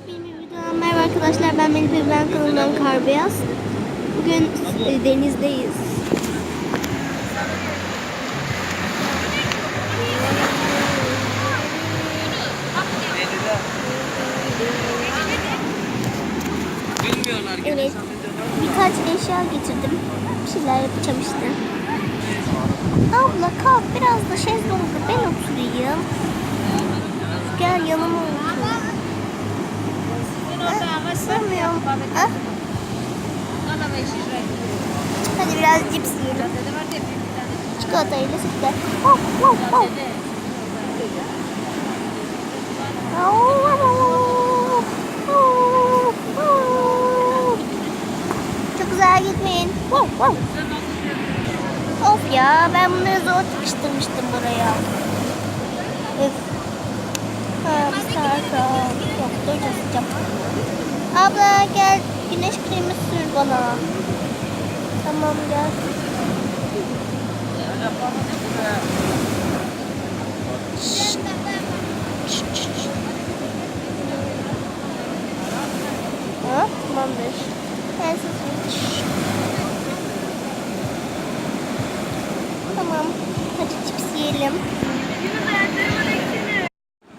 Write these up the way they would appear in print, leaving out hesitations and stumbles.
Benim videodan merhaba arkadaşlar, ben Melih ve ben kanalımdan Karbeyaz. Bugün denizdeyiz. Evet, birkaç eşya getirdim. Bir şeyler yapacağım işte. Abla kalk, biraz da şezlongda ben oturayım. Gel yanıma otur. Sığmıyorum. Hadi biraz cips yiyelim. Çikolatayla sütle. Oh, oh, oh. Çok güzel gitmeyin. Of ya, ben bunları zor tıkıştırmıştım buraya. Öf. Yok, dur sıcak. Abla gel, güneş kremi sür bana. Tamam gel. Ha, tamamdır. Ben tamam. Hadi cips yiyelim.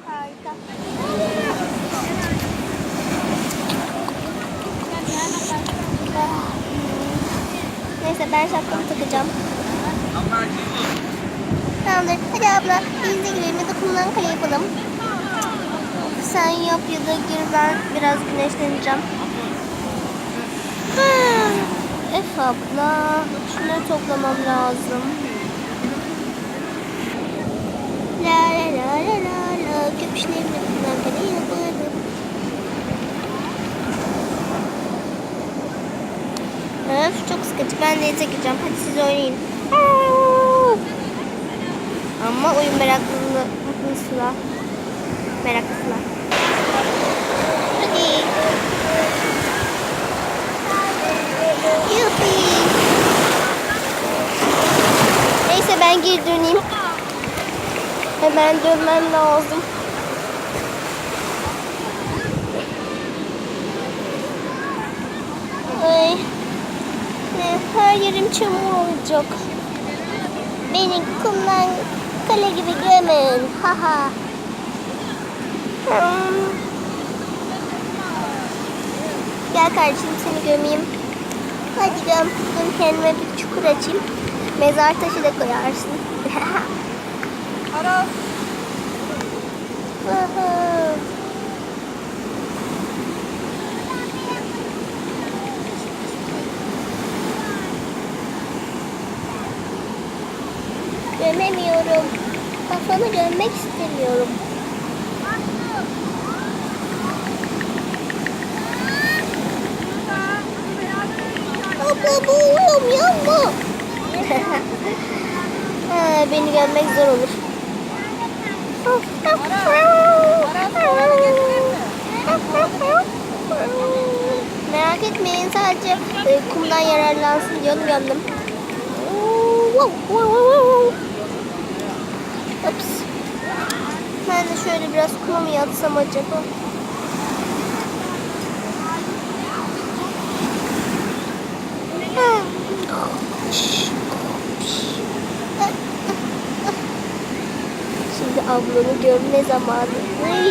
Harika. Neyse ben şapkamı takacağım. Tamamdır. Hadi abla denize girelim ya da kumdan kale yapalım. Of, sen yap ya da gir, ben biraz güneşleneceğim. Abla şunları toplamam lazım. La la la la la la köpüşlerimle kumdan kale yaparım. Öf, çok sıkıcı. Ben denize gireceğim. Hadi siz oynayın. Ama oyun meraklısıyla. Meraklısıyla. Hadi. Yuppie. Neyse ben geri döneyim. Hemen dönmem lazım. Ay. Her yerim çamur olacak. Beni kumdan kale gibi gömün. Haha. Gel kardeşim, seni gömeyim. Hadi göm. Kendime bir çukur açayım. Mezar taşı da koyarsın. Aras. Gömemiyorum. Kafamı gömmek istemiyorum. Abla boğuluyorum, yanma. Beni gömmek zor olur. Merak etmeyin, sadece kumdan yararlansın diye onu gömdüm. Ups. Ben de şöyle biraz kuma mı yatsam acaba? Şimdi ablamı görme zamanı. Ay,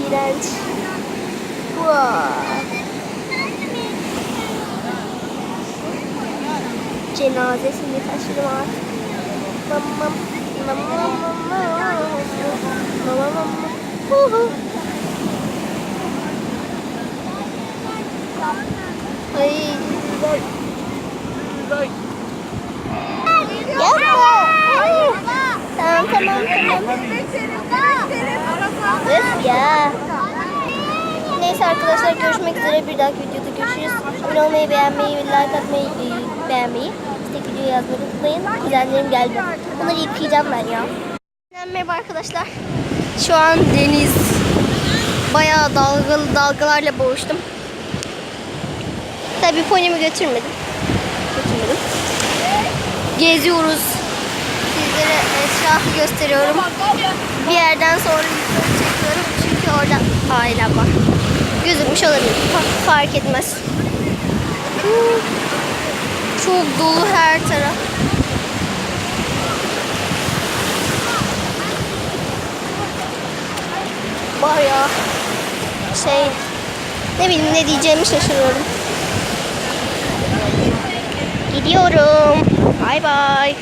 iğrenç. Cenazesini taşıdım. Ay, yapma. Tamam. Öf ya. Neyse arkadaşlar, görüşmek üzere. Bir dahaki videoda görüşürüz. Abone olmayı, beğenmeyi ve like atmayı, beğenmeyi. İşte video yazmayı unutmayın. Kuzenlerim geldi. Onları yıkayacağım ben ya. Merhaba arkadaşlar. Şu an deniz. Bayağı dalgalarla boğuştum. Tabii ponimi götürmedim. Geziyoruz. Sizlere etrafı gösteriyorum. Bir yerden sonra yukarı çekiyorum. Çünkü orada ailem var. gözükmüş olabilir. Fark etmez. Çok dolu her taraf. Bayağı ne bileyim ne diyeceğimi şaşırıyorum. Gidiyorum. Bay bay.